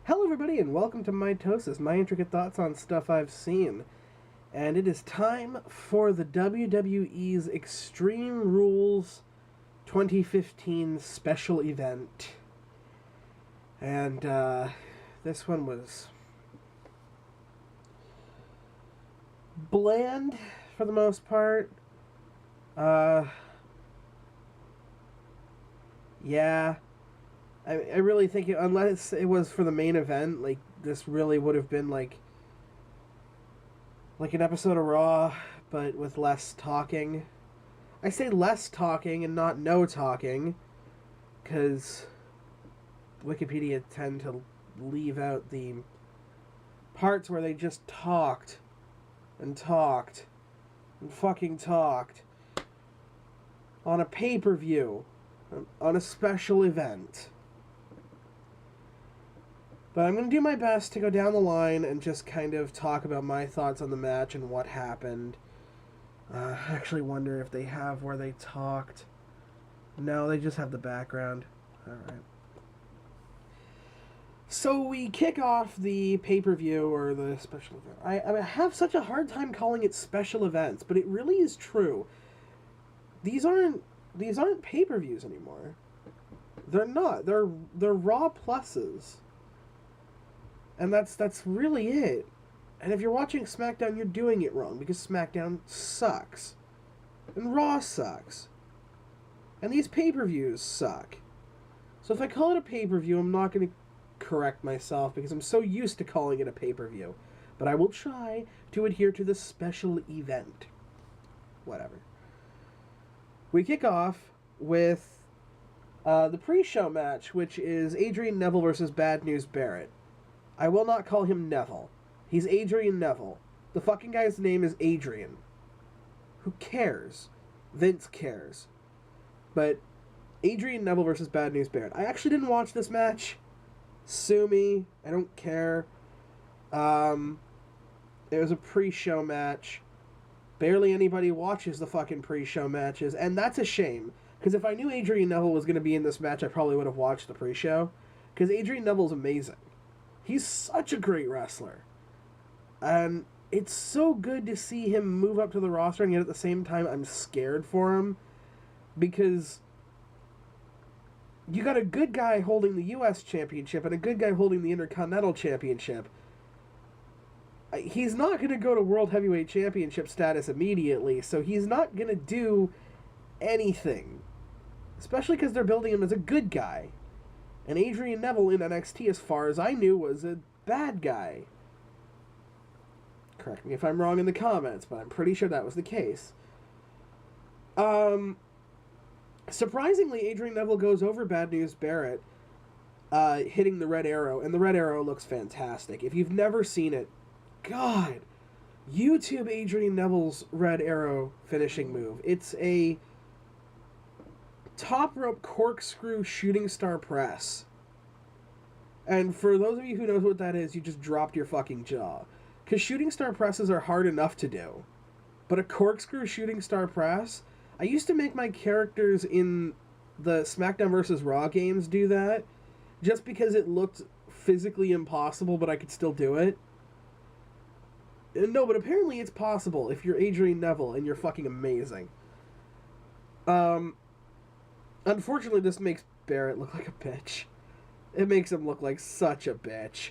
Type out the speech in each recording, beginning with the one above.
Hello, everybody, and welcome to MITOSIS, my intricate thoughts on stuff I've seen. And it is time for the WWE's Extreme Rules 2015 special event. And this one was bland for the most part. Yeah. I really think, unless it was for the main event, like, this really would have been like an episode of Raw, but with less talking. I say less talking and not no talking, because Wikipedia tend to leave out the parts where they just talked and talked and fucking talked on a pay-per-view, on a special event. But I'm going to do my best to go down the line and just kind of talk about my thoughts on the match and what happened. I actually wonder if they have where they talked. No, they just have the background. Alright. So we kick off the pay-per-view, or the special event. I have such a hard time calling it special events, but it really is true. These aren't pay-per-views anymore. They're not. They're Raw Pluses. And that's really it. And if you're watching SmackDown, you're doing it wrong, because SmackDown sucks. And Raw sucks. And these pay-per-views suck. So if I call it a pay-per-view, I'm not going to correct myself, because I'm so used to calling it a pay-per-view. But I will try to adhere to the special event. Whatever. We kick off with the pre-show match, which is Adrian Neville versus Bad News Barrett. I will not call him Neville. He's Adrian Neville. The fucking guy's name is Adrian. Who cares? Vince cares. But Adrian Neville versus Bad News Barrett. I actually didn't watch this match. Sue me. I don't care. It was a pre-show match. Barely anybody watches the fucking pre-show matches, and that's a shame. Because if I knew Adrian Neville was going to be in this match, I probably would have watched the pre-show. Because Adrian Neville's amazing. He's such a great wrestler. And it's so good to see him move up to the roster, and yet at the same time I'm scared for him. Because you got a good guy holding the U.S. Championship and a good guy holding the Intercontinental Championship. He's not going to go to World Heavyweight Championship status immediately, so he's not going to do anything. Especially because they're building him as a good guy. And Adrian Neville in NXT, as far as I knew, was a bad guy. Correct me if I'm wrong in the comments, but I'm pretty sure that was the case. Surprisingly, Adrian Neville goes over Bad News Barrett, hitting the Red Arrow, and the Red Arrow looks fantastic. If you've never seen it, God, YouTube Adrian Neville's Red Arrow finishing move. It's a top rope corkscrew shooting star press. And for those of you who knows what that is, you just dropped your fucking jaw. Because shooting star presses are hard enough to do. But a corkscrew shooting star press? I used to make my characters in the SmackDown vs. Raw games do that, just because it looked physically impossible, but I could still do it. No, but apparently it's possible if you're Adrian Neville and you're fucking amazing. Unfortunately, this makes Barrett look like a bitch. It makes him look like such a bitch.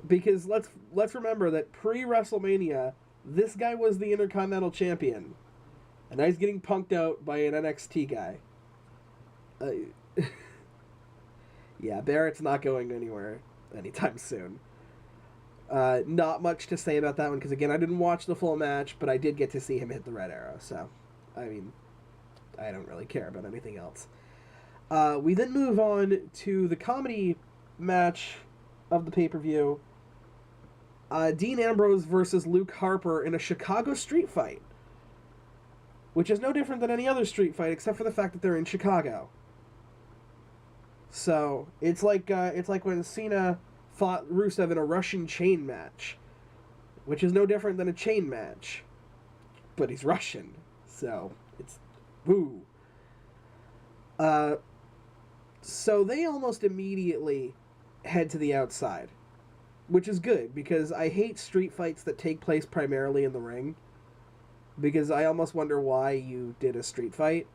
Because let's remember that pre-WrestleMania, this guy was the Intercontinental Champion. And now he's getting punked out by an NXT guy. Yeah, Barrett's not going anywhere anytime soon. Not much to say about that one, because again, I didn't watch the full match, but I did get to see him hit the Red Arrow, so, I mean, I don't really care about anything else. We then move on to the comedy match of the pay-per-view. Dean Ambrose versus Luke Harper in a Chicago street fight. Which is no different than any other street fight, except for the fact that they're in Chicago. So, it's like when Cena fought Rusev in a Russian chain match. Which is no different than a chain match. But he's Russian. So, it's woo. So they almost immediately head to the outside, which is good because I hate street fights that take place primarily in the ring, because I almost wonder why you did a street fight.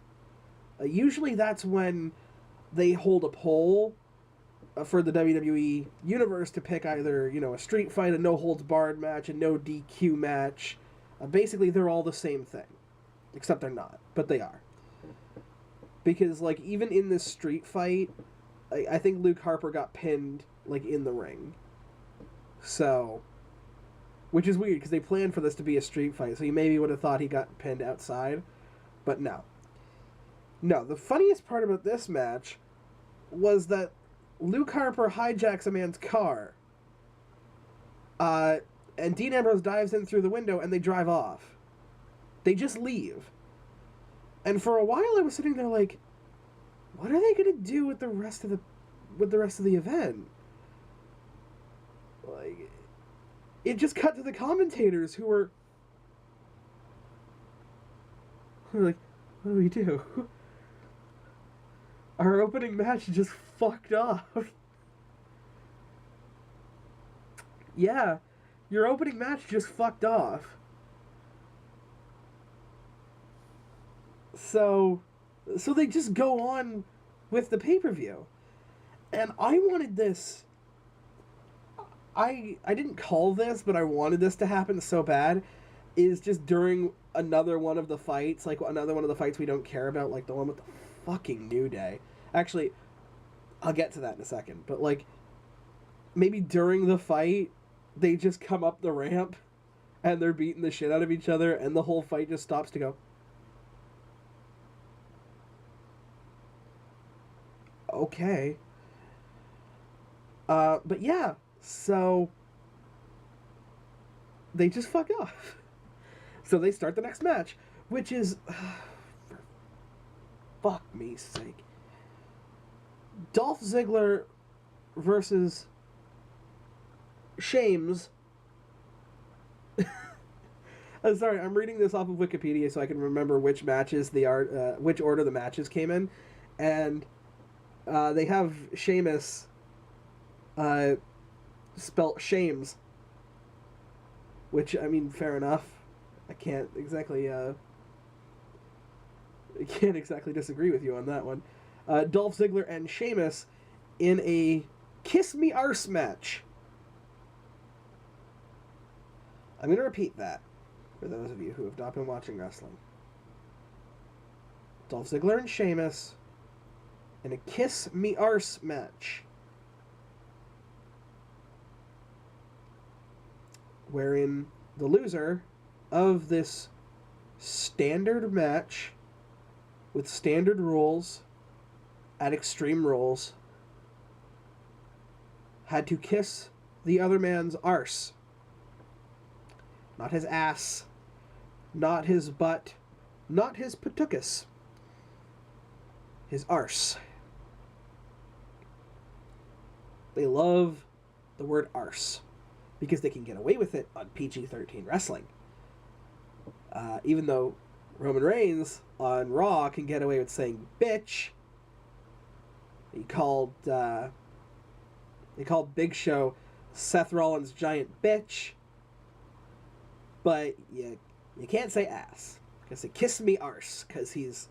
Usually that's when they hold a poll for the WWE universe to pick either, a street fight, a no holds barred match, a no DQ match. Basically, they're all the same thing, except they're not, but they are. Because even in this street fight, I think Luke Harper got pinned in the ring. So, which is weird because they planned for this to be a street fight, so you maybe would have thought he got pinned outside, but no. No, the funniest part about this match was that Luke Harper hijacks a man's car, and Dean Ambrose dives in through the window, and they drive off. They just leave. And for a while, I was sitting there like, what are they gonna do with the rest of the event? It just cut to the commentators who were like, what do we do? Our opening match just fucked off. Yeah, your opening match just fucked off. So they just go on with the pay-per-view. And I wanted this. I didn't call this, but I wanted this to happen so bad. Is just during another one of the fights, another one of the fights we don't care about, the one with the fucking New Day. Actually, I'll get to that in a second. But, maybe during the fight, they just come up the ramp, and they're beating the shit out of each other, and the whole fight just stops to go, okay. But yeah, so they just fuck off. So they start the next match, which is, for fuck me sake, Dolph Ziggler versus Shames. I'm sorry, I'm reading this off of Wikipedia so I can remember which matches which order the matches came in, and they have Sheamus spelt Shames, which, I mean, fair enough. I can't exactly disagree with you on that one. Dolph Ziggler and Sheamus in a Kiss Me Arse match. I'm going to repeat that for those of you who have not been watching wrestling. Dolph Ziggler and Sheamus in a Kiss Me Arse match, wherein the loser of this standard match with standard rules at Extreme Rules had to kiss the other man's arse. Not his ass, not his butt, not his patookus. His arse. They love the word arse because they can get away with it on PG-13 wrestling. Even though Roman Reigns on Raw can get away with saying bitch, he called Big Show Seth Rollins' giant bitch, but you can't say ass. You can say kiss me arse, cause he's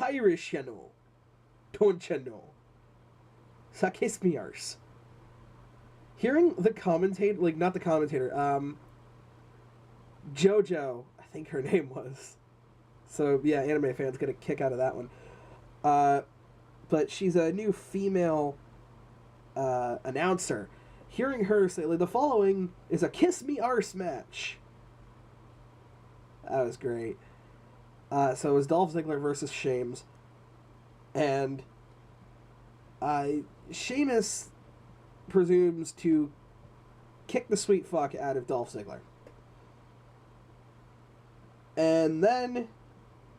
Irish, you know. Don't you know? So kiss me arse. Hearing the commentator, not the commentator, JoJo, I think her name was. So yeah, anime fans get a kick out of that one. But she's a new female announcer. Hearing her say, the following is a kiss me arse match. That was great. So it was Dolph Ziggler versus Sheamus. And Sheamus presumes to kick the sweet fuck out of Dolph Ziggler. And then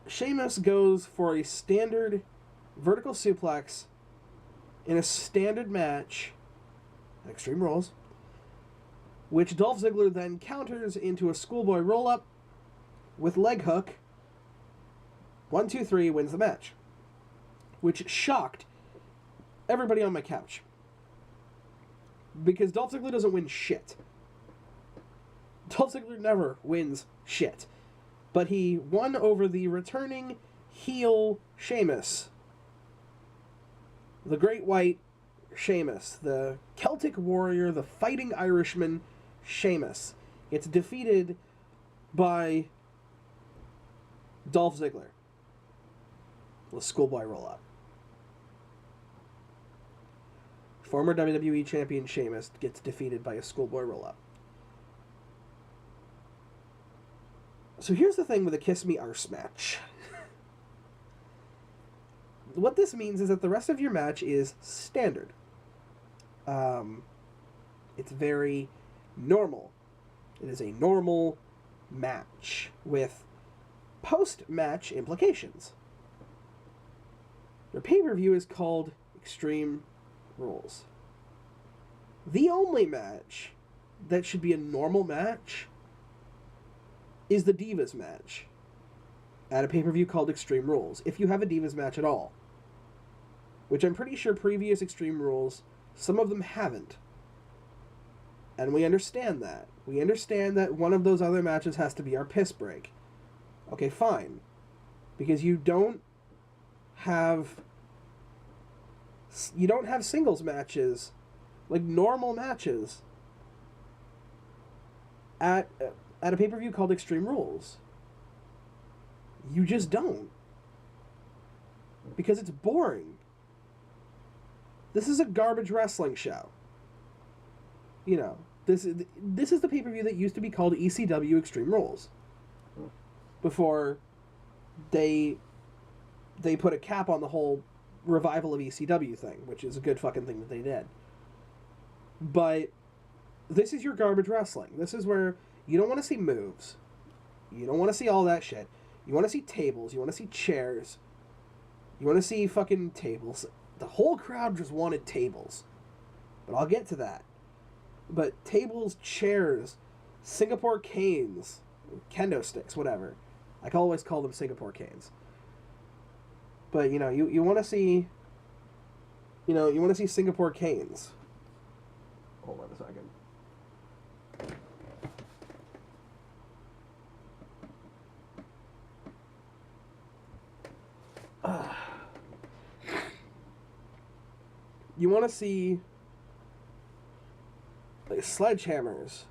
Sheamus goes for a standard vertical suplex in a standard match at Extreme Rules, which Dolph Ziggler then counters into a schoolboy roll-up with leg hook. 1, 2, 3, wins the match, which shocked everybody on my couch. Because Dolph Ziggler doesn't win shit. Dolph Ziggler never wins shit. But he won over the returning heel Sheamus. The Great White Sheamus. The Celtic Warrior, the Fighting Irishman Sheamus. It's defeated by Dolph Ziggler. The schoolboy roll-up. Former WWE Champion Sheamus gets defeated by a schoolboy roll-up. So here's the thing with a Kiss Me Arse match. What this means is that the rest of your match is standard. It's very normal. It is a normal match with post-match implications. Your pay-per-view is called Extreme Rules. The only match that should be a normal match is the Divas match at a pay-per-view called Extreme Rules, if you have a Divas match at all. Which I'm pretty sure previous Extreme Rules, some of them haven't. And we understand that. We understand that one of those other matches has to be our piss break. Okay, fine. Because you don't have singles matches, like normal matches, at a pay-per-view called Extreme Rules. You just don't. Because it's boring. This is a garbage wrestling show. You know, this is the pay-per-view that used to be called ECW Extreme Rules. Before they put a cap on the whole revival of ECW thing, which is a good fucking thing that they did. But this is your garbage wrestling. This is where you don't want to see moves. You don't want to see all that shit. You want to see tables. You want to see chairs. You want to see fucking tables. The whole crowd just wanted tables. But I'll get to that. But tables, chairs, Singapore canes, kendo sticks, whatever. I can always call them Singapore canes. But, you know, you want to see... You know, you want to see Singapore canes. Hold on a second. You want to see like sledgehammers.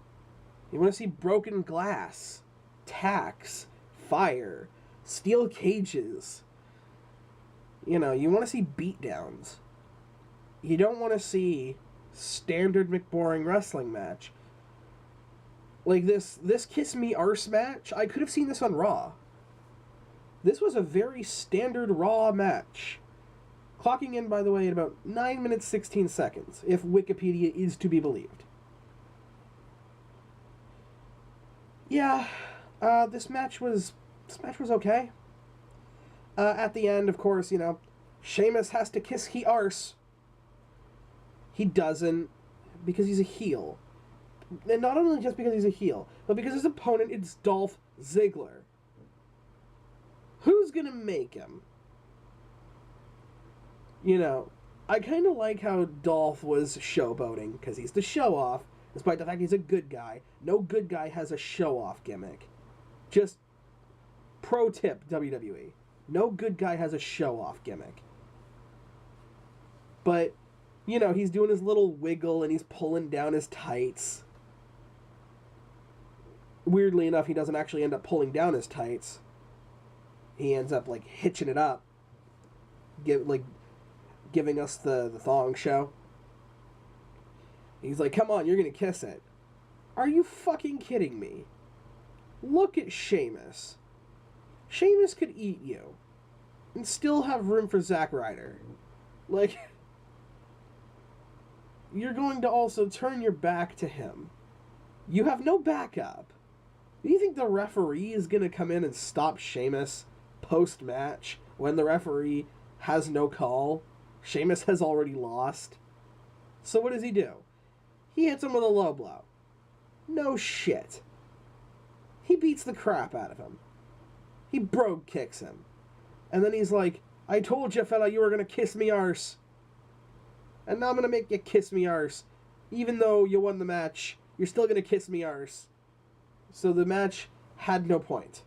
You want to see broken glass, tacks, fire, steel cages. You know, you want to see beatdowns. You don't want to see standard McBoring wrestling match. Like this Kiss Me Arse match, I could have seen this on Raw. This was a very standard Raw match. Clocking in, by the way, at about 9 minutes 16 seconds, if Wikipedia is to be believed. Yeah, this match was okay. At the end, of course, you know, Sheamus has to kiss he arse. He doesn't, because he's a heel. And not only just because he's a heel, but because his opponent is Dolph Ziggler. Who's gonna make him? You know, I kind of like how Dolph was showboating, because he's the show-off, despite the fact he's a good guy. No good guy has a show-off gimmick. Just pro tip, WWE. No good guy has a show-off gimmick. But, you know, he's doing his little wiggle and he's pulling down his tights. Weirdly enough, he doesn't actually end up pulling down his tights. He ends up, like, hitching it up. Giving us the thong show. He's like, come on, you're gonna kiss it. Are you fucking kidding me? Look at Sheamus. Sheamus could eat you. And still have room for Zack Ryder. Like, you're going to also turn your back to him. You have no backup. Do you think the referee is gonna come in and stop Sheamus post-match when the referee has no call? Sheamus has already lost. So what does he do? He hits him with a low blow. No shit. He beats the crap out of him. He brogue kicks him. And then he's like, I told you, fella, you were going to kiss me arse. And now I'm going to make you kiss me arse. even though you won the match, you're still gonna kiss me arse. So the match had no point.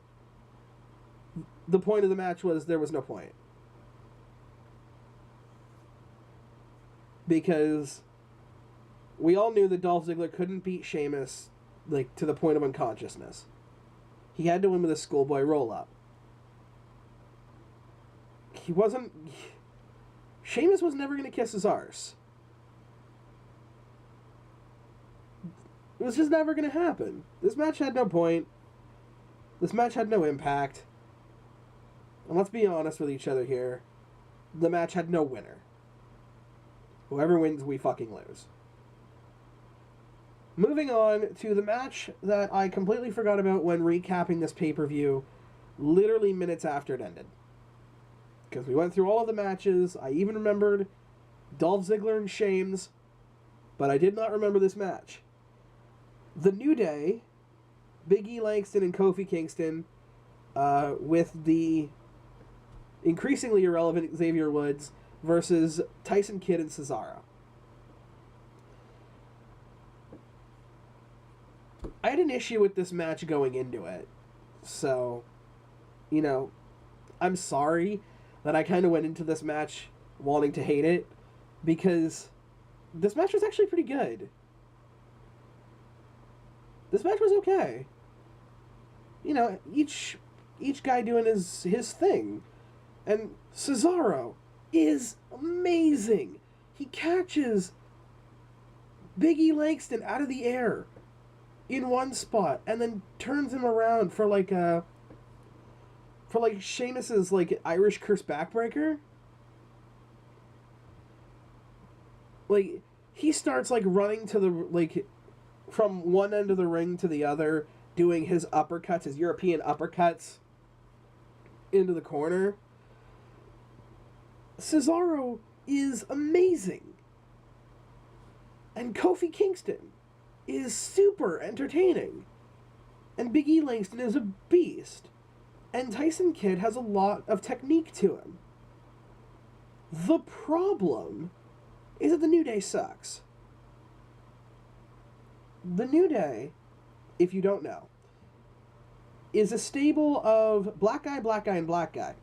The point of the match was there was no point. Because we all knew that Dolph Ziggler couldn't beat Sheamus, like, to the point of unconsciousness. He had to win with a schoolboy roll-up. He wasn't... Sheamus was never going to kiss his arse. It was just never going to happen. This match had no point. This match had no impact. And let's be honest with each other here. The match had no winner. Whoever wins, we fucking lose. Moving on to the match that I completely forgot about when recapping this pay-per-view literally minutes after it ended. Because we went through all of the matches. I even remembered Dolph Ziggler and Sheamus, but I did not remember this match. The New Day, Big E Langston and Kofi Kingston, with the increasingly irrelevant Xavier Woods versus Tyson Kidd and Cesaro. I had an issue with this match going into it. So, you know, I'm sorry that I kind of went into this match wanting to hate it, because this match was actually pretty good. This match was okay. You know, each guy doing his thing. And Cesaro is amazing. He catches Big E Langston out of the air in one spot and then turns him around for like Sheamus's like Irish curse backbreaker. Like, he starts like running to the, like, from one end of the ring to the other, doing his uppercuts, his European uppercuts into the corner. Cesaro is amazing. And Kofi Kingston is super entertaining. And Big E Langston is a beast. And Tyson Kidd has a lot of technique to him. The problem is that the New Day sucks. The New Day, if you don't know, is a stable of black guy, and black guy.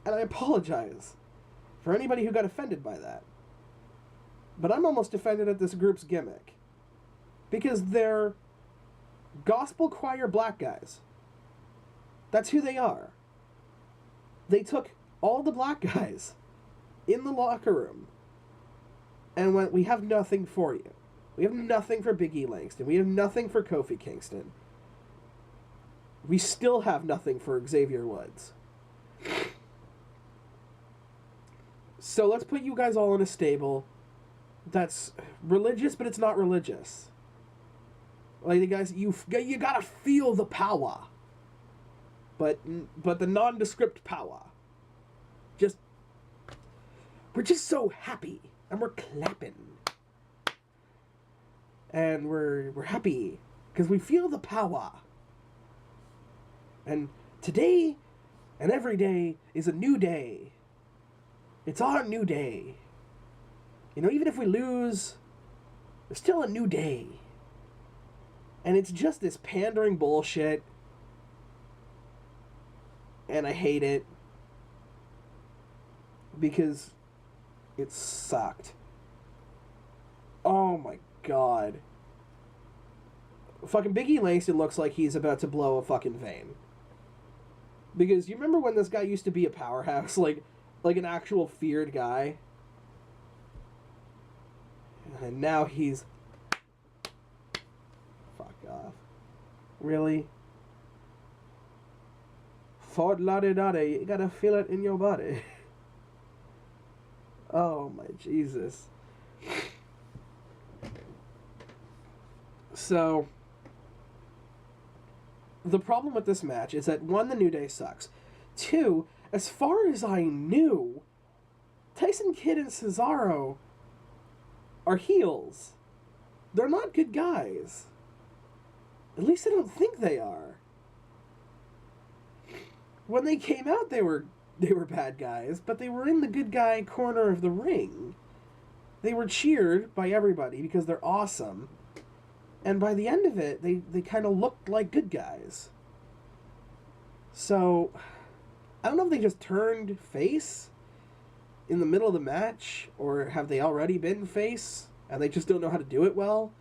And I apologize for anybody who got offended by that. But I'm almost offended at this group's gimmick. Because they're gospel choir black guys. That's who they are. They took all the black guys in the locker room and went, we have nothing for you. We have nothing for Big E Langston. We have nothing for Kofi Kingston. We still have nothing for Xavier Woods. So let's put you guys all in a stable that's religious, but it's not religious. Like, the guys, you gotta feel the power. But the nondescript power. We're just so happy. And we're clapping. And we're happy. Because we feel the power. And today and every day is a new day. It's our new day. You know, even if we lose, there's still a new day. And it's just this pandering bullshit. And I hate it. Because it sucked. Oh my god. Fucking Big E Langston looks like he's about to blow a fucking vein. Because you remember when this guy used to be a powerhouse? Like an actual feared guy? And now he's... Fuck off. Really? Ford-la-de-da-de, you gotta feel it in your body. Oh my Jesus. So, the problem with this match is that, one, the New Day sucks. Two, as far as I knew, Tyson Kidd and Cesaro are heels. They're not good guys. At least I don't think they are. When they came out, they were bad guys, but they were in the good guy corner of the ring. They were cheered by everybody because they're awesome. And by the end of it, they kind of looked like good guys. So, I don't know if they just turned face in the middle of the match, or have they already been face and they just don't know how to do it well.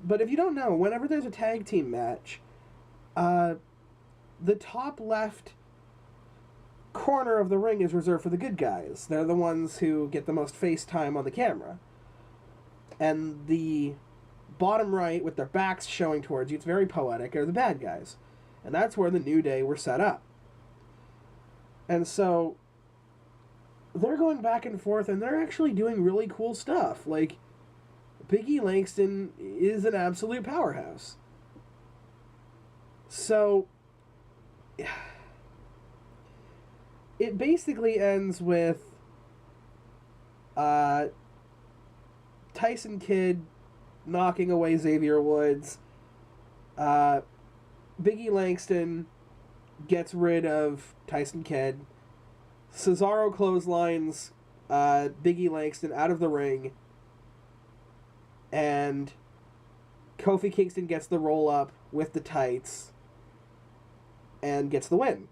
But if you don't know, whenever there's a tag team match, the top left corner of the ring is reserved for the good guys. They're the ones who get the most face time on the camera. And the bottom right, with their backs showing towards you, it's very poetic, are the bad guys. And that's where the New Day were set up. And so they're going back and forth, and they're actually doing really cool stuff. Like, Big E Langston is an absolute powerhouse. So it basically ends with Tyson Kidd knocking away Xavier Woods. Big E Langston gets rid of Tyson Kidd. Cesaro clotheslines Big E Langston out of the ring. And Kofi Kingston gets the roll up with the tights and gets the win.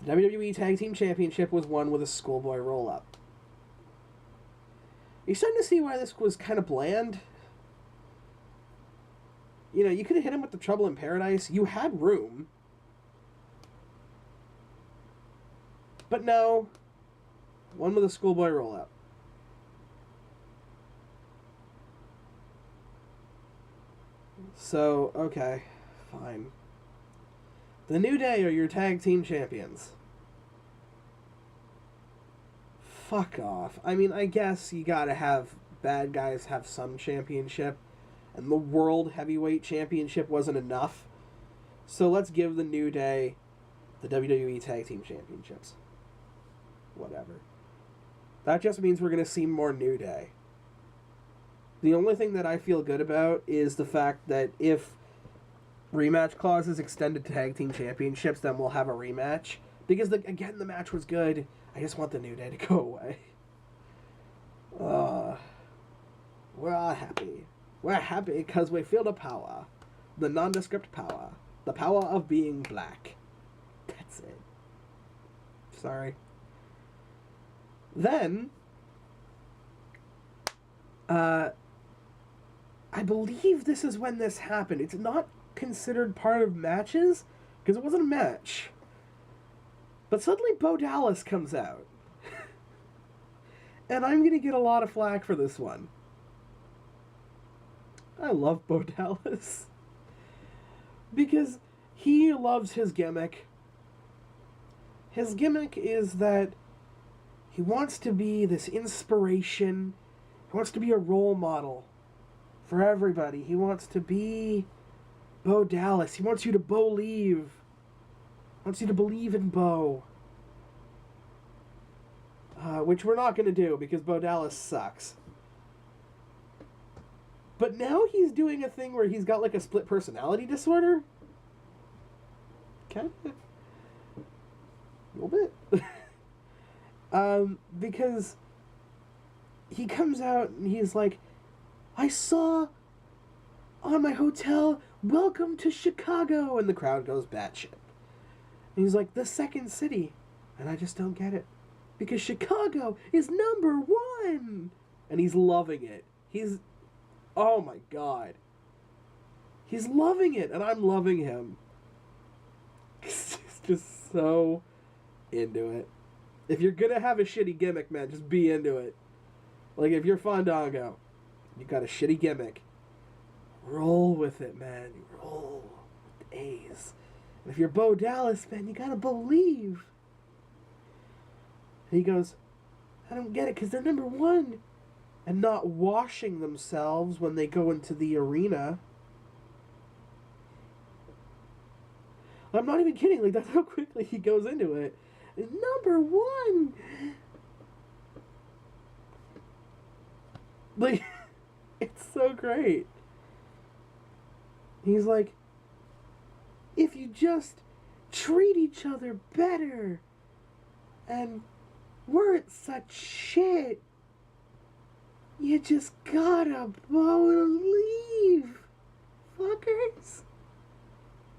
The WWE Tag Team Championship was won with a schoolboy roll up. You're starting to see why this was kind of bland. You know, you could have hit him with the Trouble in Paradise. You had room. But no. One with a schoolboy roll up. So, okay. Fine. The New Day are your tag team champions. Fuck off. I mean, I guess you gotta have bad guys have some championship. And the World Heavyweight Championship wasn't enough. So let's give the New Day the WWE Tag Team Championships. Whatever. That just means we're going to see more New Day. The only thing that I feel good about is the fact that if rematch clauses extended tag team championships, then we'll have a rematch. Because, again, the match was good. I just want the New Day to go away. We're all happy. We're happy because we feel the power. The nondescript power. The power of being black. That's it. Sorry. Then, I believe this is when this happened. It's not considered part of matches, because it wasn't a match. But suddenly Bo Dallas comes out. And I'm going to get a lot of flack for this one. I love Bo Dallas. Because he loves his gimmick. His gimmick is that he wants to be this inspiration. He wants to be a role model for everybody. He wants to be Bo Dallas. He wants you to believe. He wants you to believe in Bo. Which we're not going to do because Bo Dallas sucks. But now he's doing a thing where he's got like a split personality disorder. Kind of. A little bit. Because he comes out and he's like, I saw on my hotel, welcome to Chicago. And the crowd goes batshit. And he's like, the second city. And I just don't get it. Because Chicago is #1. And he's loving it. Oh my God. He's loving it, and I'm loving him. He's just so into it. If you're gonna have a shitty gimmick, man, just be into it. Like, if you're Fandango, you got a shitty gimmick, roll with it, man. Roll with the A's. And if you're Bo Dallas, man, you gotta believe. And he goes, I don't get it, because they're #1. And not washing themselves when they go into the arena. I'm not even kidding. Like, that's how quickly he goes into it. #1. Like, it's so great. He's like, if you just treat each other better and weren't such shit. You just gotta bow and leave, fuckers.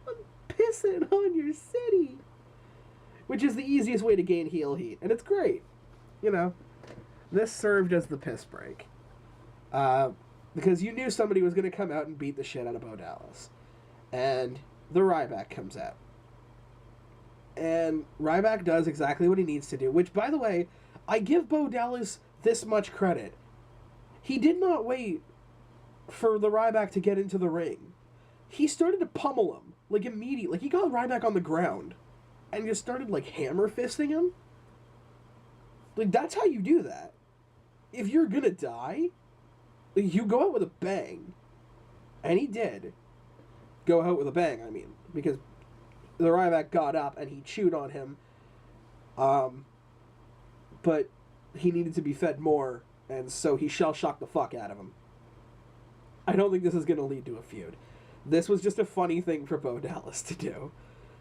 I'm pissing on your city. Which is the easiest way to gain heel heat, and it's great. You know, this served as the piss break. Because you knew somebody was going to come out and beat the shit out of Bo Dallas. And the Ryback comes out. And Ryback does exactly what he needs to do, which, by the way, I give Bo Dallas this much credit. He did not wait for the Ryback to get into the ring. He started to pummel him, like, immediately. Like, he got Ryback on the ground and just started, like, hammer fisting him. Like, that's how you do that. If you're gonna die, you go out with a bang. And he did go out with a bang, I mean, because the Ryback got up and he chewed on him. But he needed to be fed more, and so he shell-shocked the fuck out of him. I don't think this is gonna lead to a feud. This was just a funny thing for Bo Dallas to do.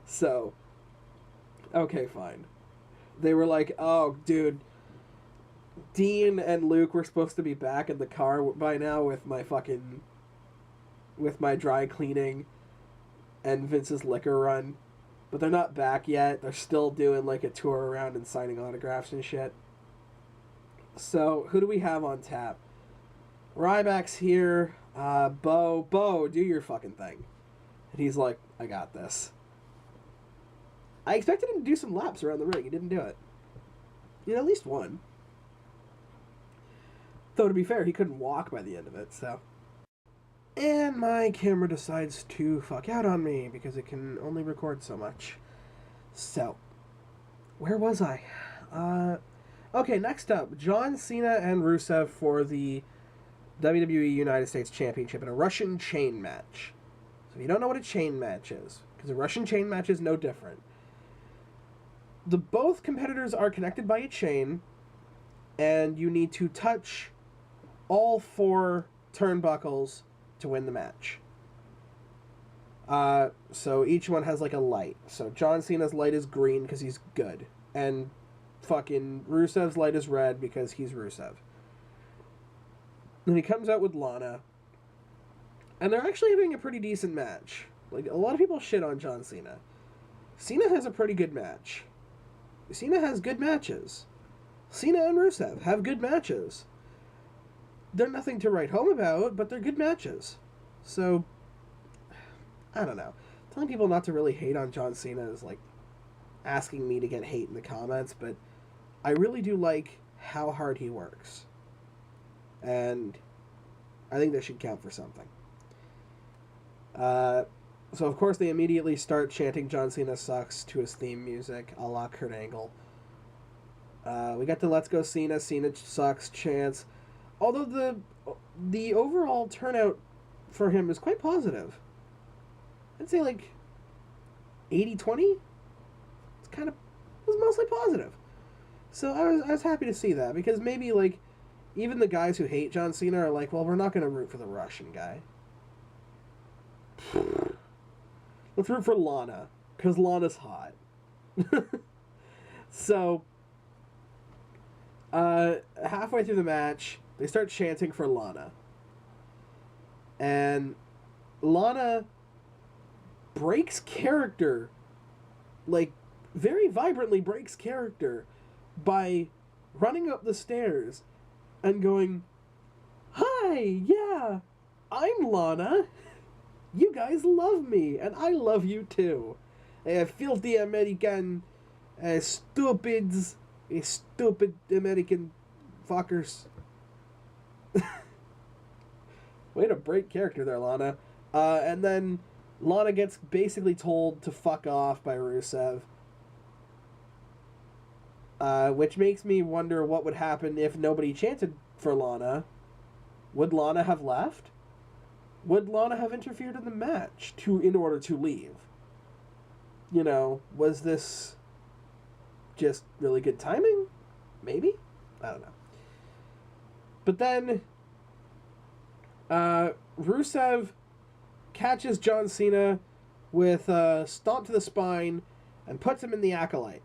So, okay, fine. They were like, oh, dude, Dean and Luke were supposed to be back in the car by now with my dry cleaning and Vince's liquor run. But they're not back yet. They're still doing, like, a tour around and signing autographs and shit. So, who do we have on tap? Ryback's here. Bo, do your fucking thing. And he's like, I got this. I expected him to do some laps around the ring. He didn't do it. You know, at least one. Though, to be fair, he couldn't walk by the end of it, so. And my camera decides to fuck out on me because it can only record so much. So, where was I? Okay, next up, John Cena and Rusev for the WWE United States Championship in a Russian chain match. So if you don't know what a chain match is, because a Russian chain match is no different. Both competitors are connected by a chain, and you need to touch all 4 turnbuckles to win the match. So each one has like a light. So John Cena's light is green because he's good, and fucking Rusev's light is red because he's Rusev. And he comes out with Lana, and they're actually having a pretty decent match. Like, a lot of people shit on John Cena. Cena has a pretty good match. Cena has good matches. Cena and Rusev have good matches. They're nothing to write home about, but they're good matches. So, I don't know. Telling people not to really hate on John Cena is like asking me to get hate in the comments, but I really do like how hard he works. And I think that should count for something. So, of course, they immediately start chanting John Cena sucks to his theme music, a la Kurt Angle. We got the Let's Go Cena, Cena sucks chants. Although the overall turnout for him is quite positive. I'd say like 80-20. It was mostly positive. So I was happy to see that, because maybe like even the guys who hate John Cena are like, well, we're not going to root for the Russian guy. Let's root for Lana, because Lana's hot. So, halfway through the match, they start chanting for Lana. And Lana breaks character, like, very vibrantly breaks character by running up the stairs and going, "Hi, yeah, I'm Lana. You guys love me, and I love you too. Filthy American stupids, stupid American fuckers." Way to break character there, Lana. And then Lana gets basically told to fuck off by Rusev. Which makes me wonder what would happen if nobody chanted for Lana. Would Lana have left? Would Lana have interfered in the match in order to leave? You know, was this just really good timing? Maybe? I don't know. But then Rusev catches John Cena with a stomp to the spine and puts him in the Acolyte.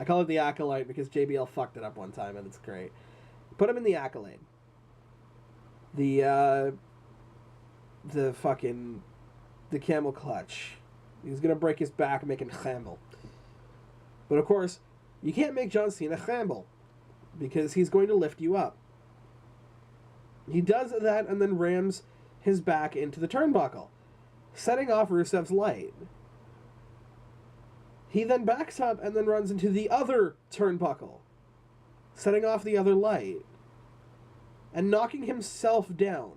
I call it the Acolyte because JBL fucked it up one time, and it's great. Put him in the Accolade. The camel clutch. He's gonna break his back making chamble. But of course, you can't make John Cena chamble because he's going to lift you up. He does that and then rams his back into the turnbuckle, setting off Rusev's light. He then backs up and then runs into the other turnbuckle, setting off the other light, and knocking himself down.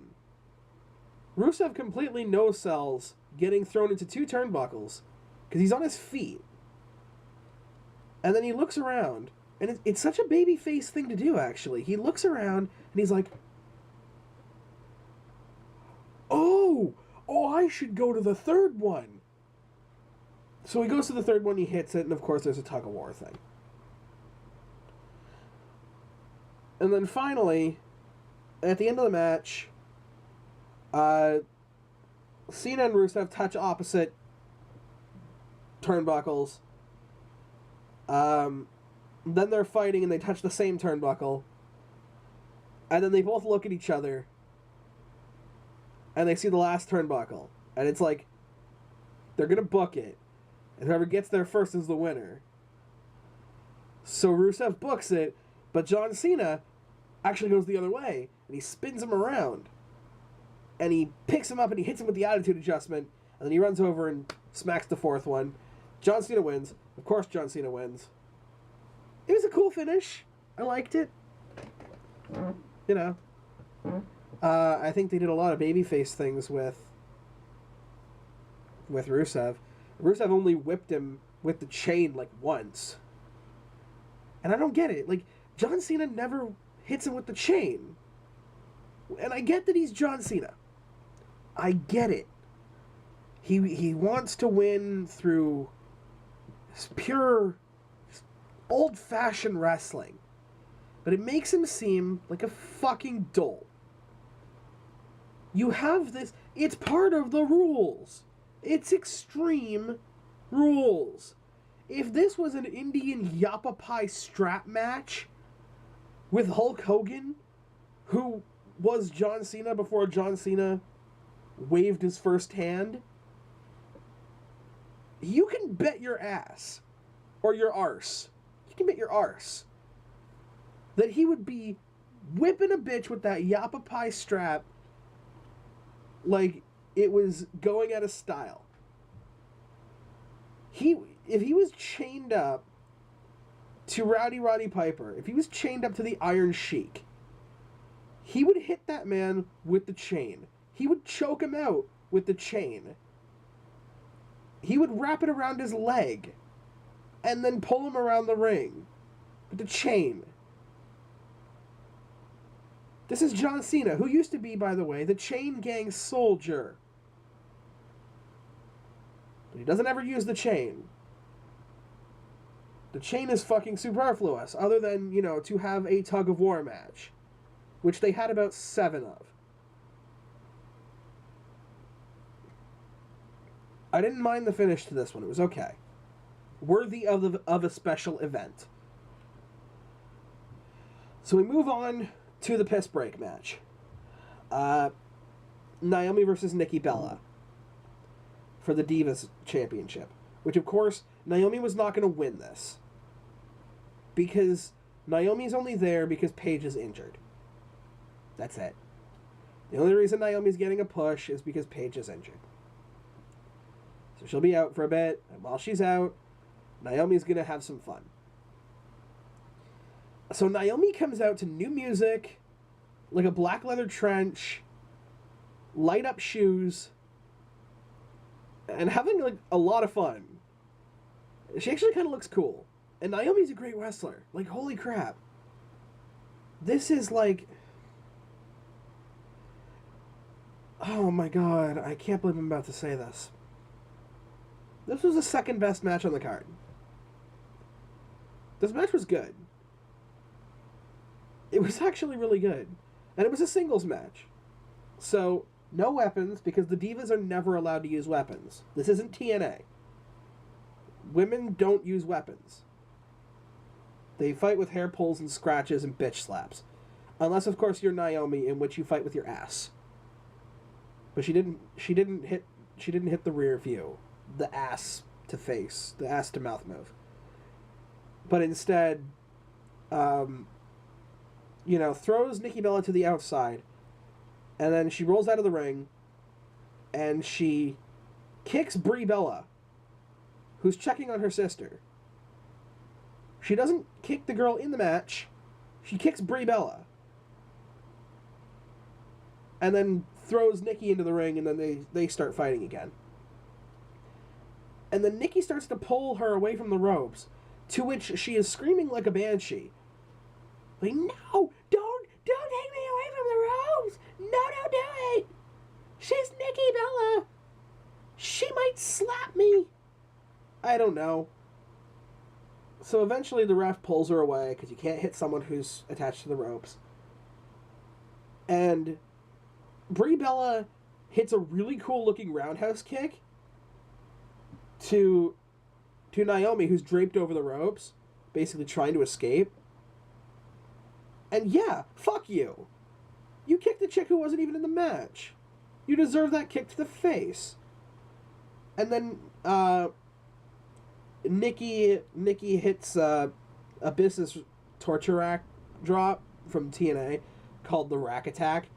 Rusev completely no-sells getting thrown into two turnbuckles because he's on his feet. And then he looks around, and it's such a babyface thing to do, actually. He looks around, and he's like, Oh, I should go to the third one. So he goes to the third one, he hits it, and of course there's a tug-of-war thing. And then finally, at the end of the match, Cena and Rusev touch opposite turnbuckles. Then they're fighting and they touch the same turnbuckle. And then they both look at each other. And they see the last turnbuckle. And it's like, they're going to book it. And whoever gets there first is the winner. So Rusev books it, but John Cena actually goes the other way. And he spins him around. And he picks him up and he hits him with the attitude adjustment. And then he runs over and smacks the fourth one. John Cena wins. Of course John Cena wins. It was a cool finish. I liked it. You know. I think they did a lot of babyface things with Rusev. Rusev only whipped him with the chain like once. And I don't get it. Like, John Cena never hits him with the chain. And I get that he's John Cena. I get it. He wants to win through pure old-fashioned wrestling. But it makes him seem like a fucking dolt. You have this... It's part of the rules. It's Extreme Rules. If this was an Indian Yappa Pie strap match with Hulk Hogan, who was John Cena before John Cena waved his first hand, you can bet your ass, or your arse, you can bet your arse, that he would be whipping a bitch with that Yappa Pie strap like it was going out of style. If he was chained up to Roddy Piper, if he was chained up to the Iron Sheik, he would hit that man with the chain. He would choke him out with the chain. He would wrap it around his leg and then pull him around the ring with the chain. This is John Cena, who used to be, by the way, the Chain Gang Soldier. But he doesn't ever use the chain. The chain is fucking superfluous, other than, you know, to have a tug-of-war match, which they had about 7 of. I didn't mind the finish to this one. It was okay. Worthy of a special event. So we move on to the piss break match. Naomi versus Nikki Bella for the Divas Championship. Which, of course, Naomi was not going to win this. Because Naomi's only there because Paige is injured. That's it. The only reason Naomi's getting a push is because Paige is injured. So she'll be out for a bit, and while she's out, Naomi's going to have some fun. So Naomi comes out to new music, like a black leather trench, light up shoes, and having like a lot of fun. She actually kind of looks cool. And Naomi's a great wrestler. Like, holy crap. This is like... Oh my god, I can't believe I'm about to say this. This was the second best match on the card. This match was good. It was actually really good. And it was a singles match. So, no weapons, because the Divas are never allowed to use weapons. This isn't TNA. Women don't use weapons. They fight with hair pulls and scratches and bitch slaps. Unless, of course, you're Naomi, in which you fight with your ass. But she didn't hit the rear view, the ass to face, the ass to mouth move. But instead, throws Nikki Bella to the outside, and then she rolls out of the ring, and she kicks Brie Bella, who's checking on her sister. She doesn't kick the girl in the match. She kicks Brie Bella. And then throws Nikki into the ring, and then they start fighting again. And then Nikki starts to pull her away from the ropes, to which she is screaming like a banshee. Like, no, don't take me away from the ropes. No, don't do it. She's Nikki Bella. She might slap me. I don't know. So eventually the ref pulls her away, because you can't hit someone who's attached to the ropes. And Brie Bella hits a really cool looking roundhouse kick to Naomi, who's draped over the ropes, basically trying to escape. And yeah, fuck you. You kicked the chick who wasn't even in the match. You deserve that kick to the face. And then Nikki hits a business torture rack drop from TNA called the Rack Attack.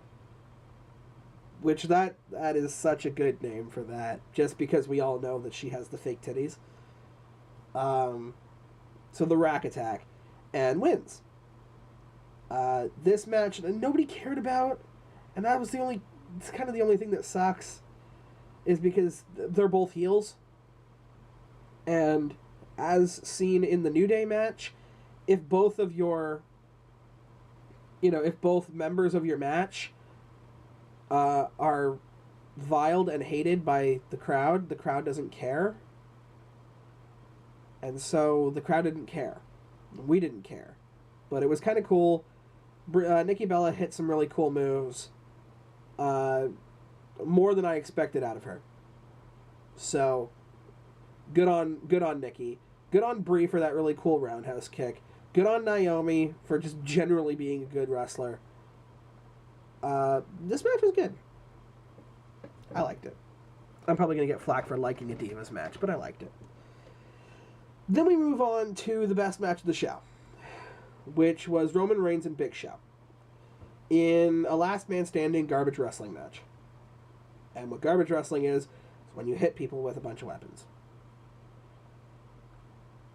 Which that is such a good name for that, just because we all know that she has the fake titties. So the Rack Attack, and wins. This match nobody cared about, and that was it's kind of the only thing that sucks, is because they're both heels. And as seen in the New Day match, if both members of your match are viled and hated by the crowd doesn't care. And so the crowd didn't care. We didn't care. But it was kind of cool. Nikki Bella hit some really cool moves. More than I expected out of her. So, good on Nikki. Good on Brie for that really cool roundhouse kick. Good on Naomi for just generally being a good wrestler. This match was good. I liked it. I'm probably going to get flack for liking a Divas match, but I liked it. Then we move on to the best match of the show, which was Roman Reigns and Big Show in a last man standing garbage wrestling match. And what garbage wrestling is when you hit people with a bunch of weapons.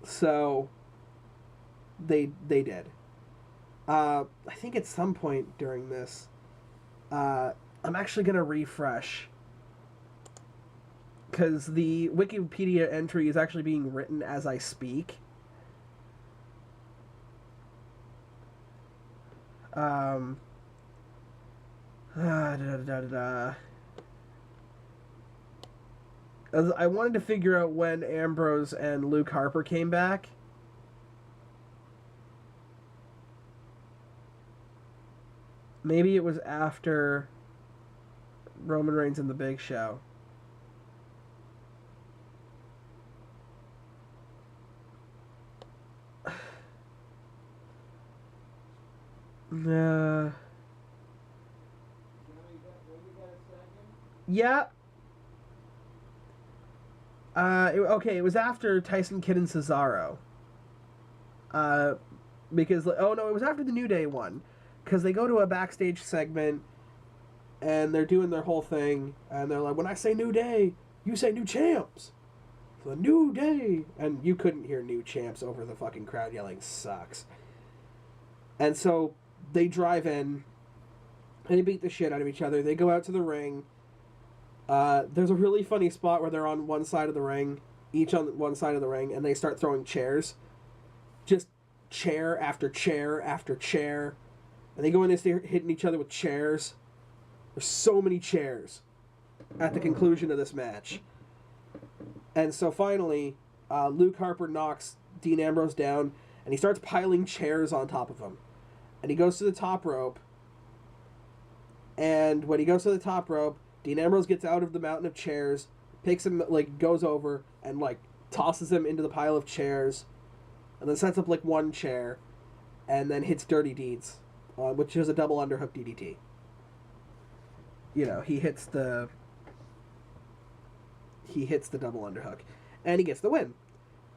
So they did. I think at some point during this, I'm actually going to refresh, because the Wikipedia entry is actually being written as I speak. I wanted to figure out when Ambrose and Luke Harper came back. Maybe it was after Roman Reigns and the Big Show. Yeah. Okay, it was after Tyson Kidd and Cesaro. Because, it was after the New Day one. Because they go to a backstage segment, and they're doing their whole thing, and they're like, when I say New Day, you say New Champs. The New Day. And you couldn't hear New Champs over the fucking crowd yelling, sucks. And so they drive in, and they beat the shit out of each other. They go out to the ring. There's a really funny spot where they're on one side of the ring, each on one side of the ring, and they start throwing chairs. Just chair after chair after chair. And they go in and start hitting each other with chairs. There's so many chairs at the conclusion of this match. And so finally, Luke Harper knocks Dean Ambrose down, and he starts piling chairs on top of him. And he goes to the top rope. And when he goes to the top rope, Dean Ambrose gets out of the mountain of chairs, picks him, goes over, and, tosses him into the pile of chairs. and then sets up like one chair, and then hits Dirty Deeds, which is a double underhook DDT. You know, he hits the double underhook, and he gets the win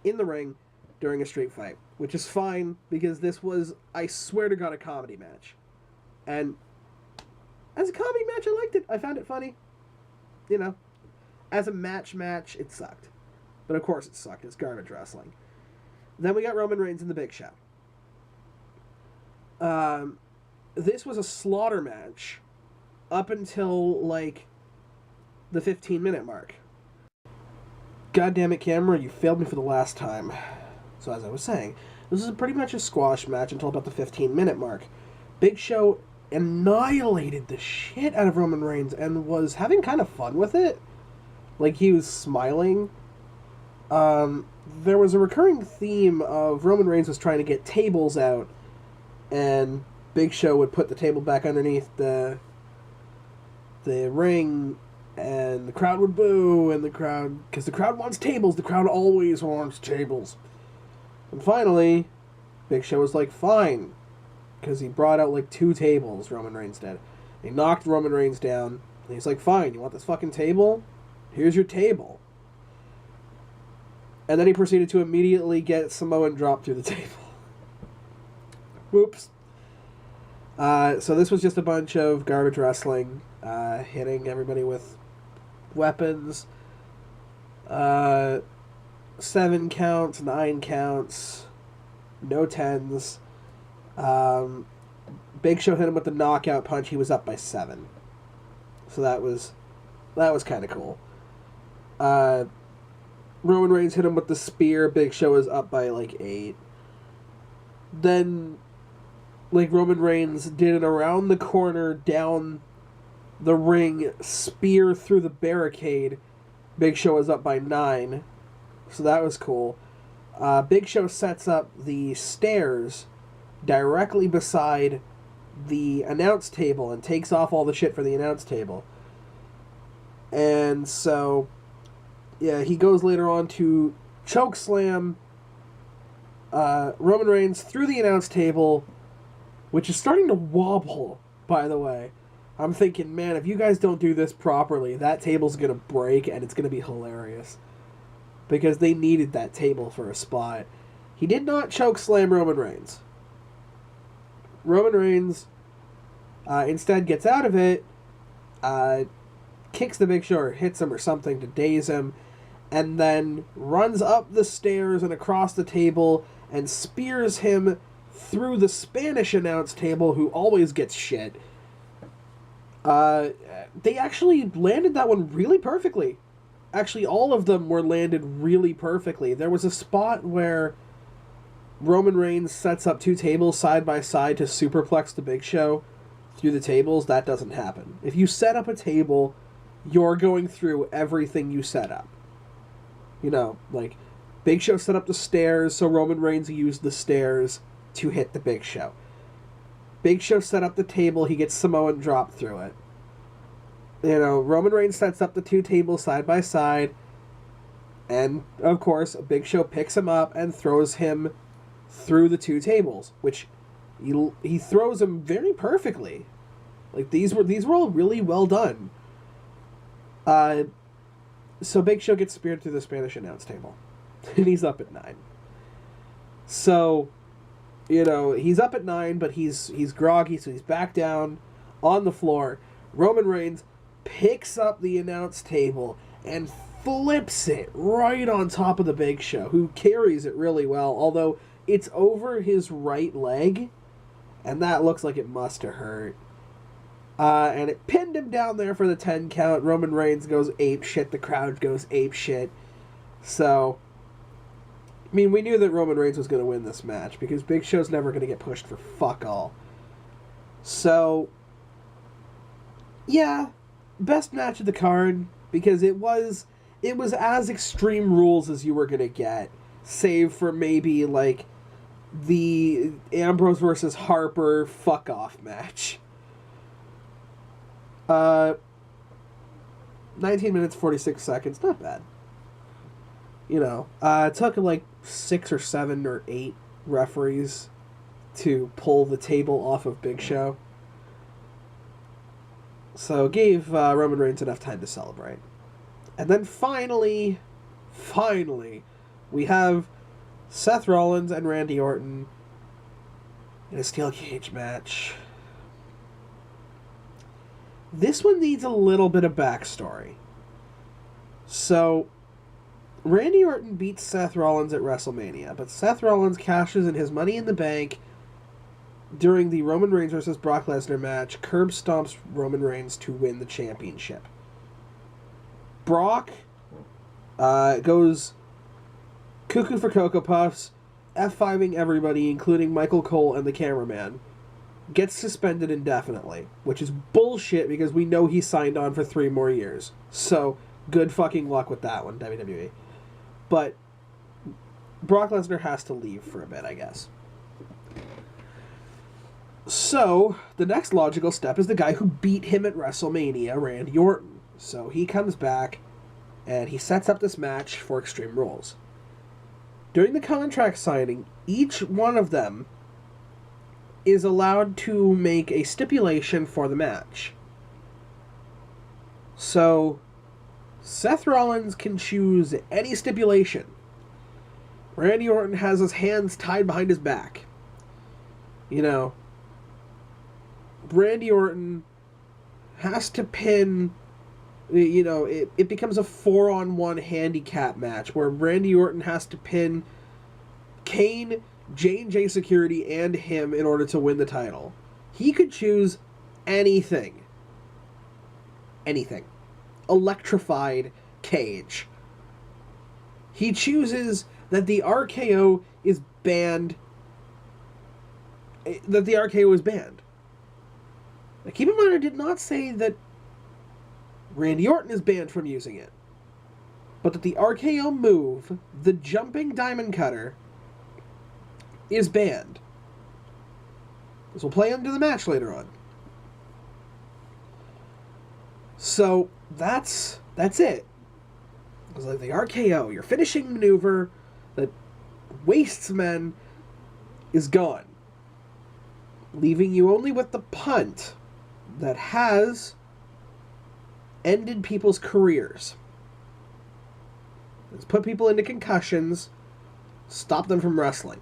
in the ring during a street fight, which is fine because this was, I swear to God, a comedy match. And as a comedy match, I liked it. I found it funny. You know, as a match, it sucked. But of course it sucked. It's garbage wrestling. Then we got Roman Reigns and the Big Show. This was a slaughter match up until, like, the 15-minute mark. God damn it, camera, you failed me for the last time. So as I was saying, this is pretty much a squash match until about the 15-minute mark. Big Show annihilated the shit out of Roman Reigns and was having kind of fun with it. Like, he was smiling. There was a recurring theme of Roman Reigns was trying to get tables out, and Big Show would put the table back underneath the ring, and the crowd would boo, and because the crowd wants tables, the crowd always wants tables. And finally, Big Show was like, fine, because he brought out like 2 tables, Roman Reigns did. He knocked Roman Reigns down, and he's like, fine, you want this fucking table? Here's your table. And then he proceeded to immediately get Samoan drop through the table. Whoops. So this was just a bunch of garbage wrestling, hitting everybody with weapons. 7 counts, 9 counts, no 10s. Big Show hit him with the knockout punch. He was up by 7. So that was kind of cool. Roman Reigns hit him with the spear. Big Show is up by like 8. Then, like, Roman Reigns did an around the corner, down the ring, spear through the barricade. Big Show is up by 9. So that was cool. Big Show sets up the stairs directly beside the announce table and takes off all the shit for the announce table. And so, yeah, he goes later on to chokeslam Roman Reigns through the announce table, which is starting to wobble, by the way. I'm thinking, man, if you guys don't do this properly, that table's going to break, and it's going to be hilarious. Because they needed that table for a spot. He did not chokeslam Roman Reigns. Roman Reigns instead gets out of it, kicks the Big Show or hits him or something to daze him, and then runs up the stairs and across the table and spears him through the Spanish announce table, who always gets shit. They actually landed that one really perfectly. Actually, all of them were landed really perfectly. There was a spot where Roman Reigns sets up 2 tables side by side to superplex the Big Show through the tables. That doesn't happen. If you set up a table, you're going through everything you set up. You know, like, Big Show set up the stairs, so Roman Reigns used the stairs to hit the Big Show. Big Show set up the table, he gets Samoan drop through it. You know, Roman Reigns sets up the 2 tables side by side, and, of course, Big Show picks him up and throws him through the 2 tables, which he throws him very perfectly. Like, these were all really well done. So Big Show gets speared through the Spanish announce table, and he's up at 9. So, you know, he's up at 9, but he's groggy, so he's back down on the floor. Roman Reigns picks up the announce table and flips it right on top of the Big Show, who carries it really well, although it's over his right leg, and that looks like it must have hurt. And it pinned him down there for the 10 count. Roman Reigns goes ape shit. The crowd goes ape shit. So, I mean, we knew that Roman Reigns was going to win this match because Big Show's never going to get pushed for fuck all. So, yeah, best match of the card because it was as Extreme Rules as you were going to get, save for maybe, like, the Ambrose versus Harper fuck-off match. 19 minutes, 46 seconds. Not bad. You know, it took like 6 or 7 or 8 referees to pull the table off of Big Show. So gave Roman Reigns enough time to celebrate. And then finally, we have Seth Rollins and Randy Orton in a steel cage match. This one needs a little bit of backstory. So, Randy Orton beats Seth Rollins at WrestleMania, but Seth Rollins cashes in his Money in the Bank during the Roman Reigns versus Brock Lesnar match, curb stomps Roman Reigns to win the championship. Brock goes cuckoo for Cocoa Puffs, F5ing everybody, including Michael Cole and the cameraman. Gets suspended indefinitely, which is bullshit because we know he signed on for 3 more years. So, good fucking luck with that one, WWE. But Brock Lesnar has to leave for a bit, I guess. So, the next logical step is the guy who beat him at WrestleMania, Randy Orton. So, he comes back, and he sets up this match for Extreme Rules. During the contract signing, each one of them is allowed to make a stipulation for the match. So, Seth Rollins can choose any stipulation. Randy Orton has his hands tied behind his back. You know, Randy Orton has to pin, you know, it becomes a 4-on-1 handicap match where Randy Orton has to pin Kane, J&J Security, and him in order to win the title. He could choose anything. Anything. Electrified cage. He chooses that the RKO is banned. That the RKO is banned. Now, keep in mind, I did not say that Randy Orton is banned from using it, but that the RKO move, the jumping diamond cutter, is banned. This will play into the match later on. So that's it. It's like the RKO, your finishing maneuver that wastes men, is gone, leaving you only with the punt that has ended people's careers. It's put people into concussions, stop them from wrestling.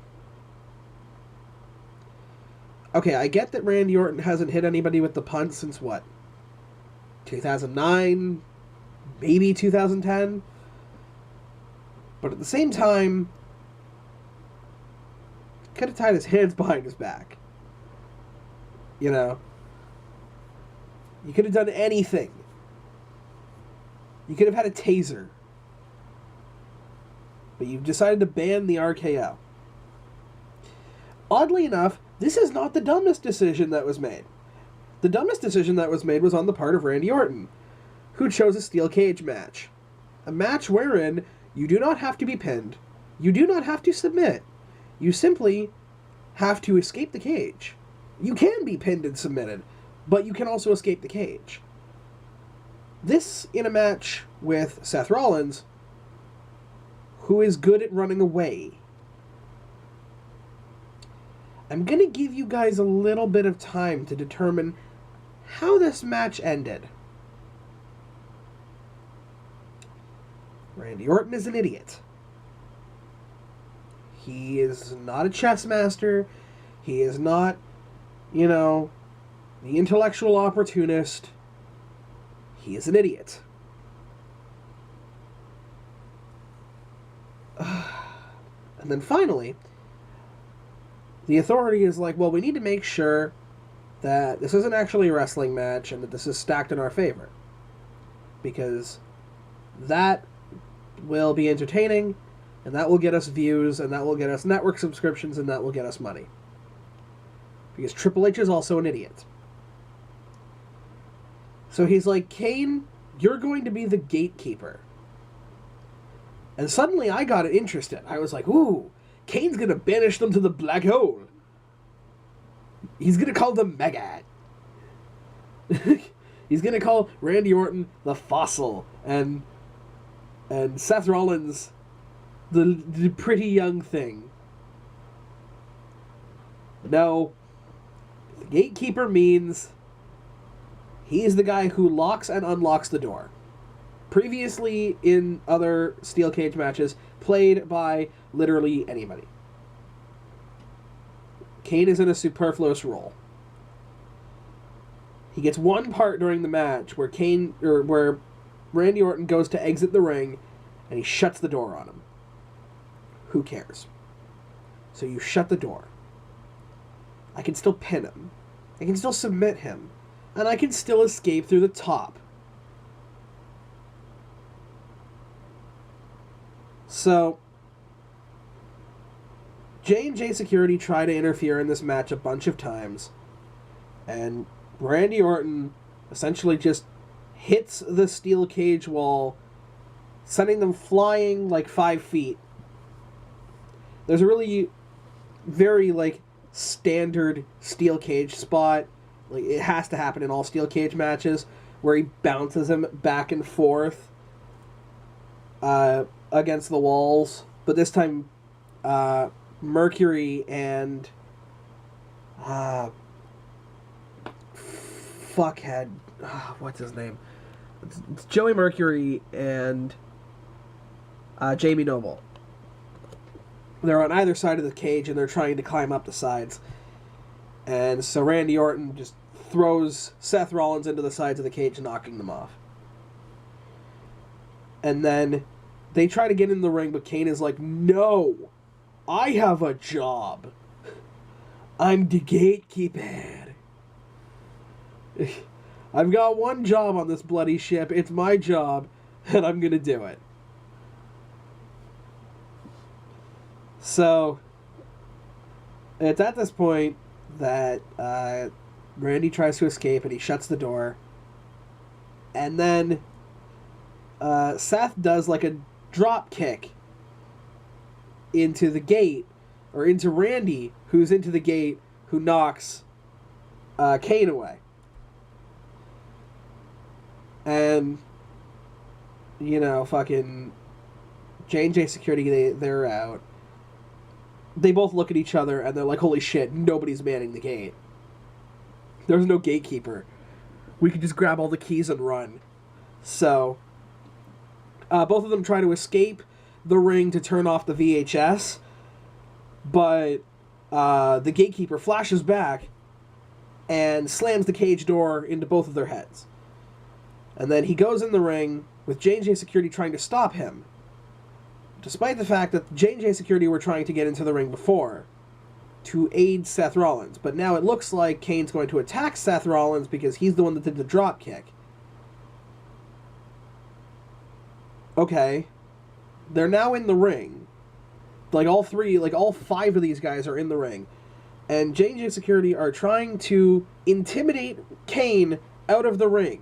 Okay, I get that Randy Orton hasn't hit anybody with the punt since what? 2009? Maybe 2010? But at the same time, he could have tied his hands behind his back. You know? You could have done anything. You could have had a taser. But you've decided to ban the RKO. Oddly enough, this is not the dumbest decision that was made. The dumbest decision that was made was on the part of Randy Orton, who chose a steel cage match. A match wherein you do not have to be pinned. You do not have to submit. You simply have to escape the cage. You can be pinned and submitted, but you can also escape the cage. This in a match with Seth Rollins, who is good at running away. I'm going to give you guys a little bit of time to determine how this match ended. Randy Orton is an idiot. He is not a chess master. He is not, you know, the intellectual opportunist. He is an idiot. And then finally, the authority is like, well, we need to make sure that this isn't actually a wrestling match and that this is stacked in our favor. Because that will be entertaining, and that will get us views, and that will get us network subscriptions, and that will get us money. Because Triple H is also an idiot. So he's like, Kane, you're going to be the gatekeeper. And suddenly I got interested. I was like, ooh, Kane's going to banish them to the black hole. He's going to call them Megat. He's going to call Randy Orton the Fossil. And Seth Rollins the pretty young thing. No, the gatekeeper means he's the guy who locks and unlocks the door. Previously, in other steel cage matches, played by literally anybody. Kane is in a superfluous role. He gets one part during the match where where Randy Orton goes to exit the ring, and he shuts the door on him. Who cares? So you shut the door. I can still pin him. I can still submit him. And I can still escape through the top. So, J&J Security try to interfere in this match a bunch of times. And Randy Orton essentially just hits the steel cage wall, sending them flying like 5 feet. There's a really very, like, standard steel cage spot. Like, it has to happen in all steel cage matches, where he bounces him back and forth against the walls. But this time, Mercury and fuckhead, what's his name? It's Joey Mercury and Jamie Noble. They're on either side of the cage, and they're trying to climb up the sides. And so Randy Orton just throws Seth Rollins into the sides of the cage, knocking them off. And then they try to get in the ring, but Kane is like, no, I have a job. I'm the gatekeeper. I've got one job on this bloody ship. It's my job, and I'm going to do it. So, it's at this point that Randy tries to escape, and he shuts the door. And then Seth does like a drop kick into the gate, or into Randy, who's into the gate, who knocks Kane away. And, you know, fucking J&J Security, they're out. They both look at each other, and they're like, holy shit, nobody's manning the gate. There's no gatekeeper. We could just grab all the keys and run. So, both of them try to escape the ring to turn off the VHS, but the gatekeeper flashes back and slams the cage door into both of their heads. And then he goes in the ring with J&J Security trying to stop him, despite the fact that J&J Security were trying to get into the ring before to aid Seth Rollins. But now it looks like Kane's going to attack Seth Rollins because he's the one that did the drop kick. Okay. They're now in the ring. Like, all 5 of these guys are in the ring. And J&J Security are trying to intimidate Kane out of the ring.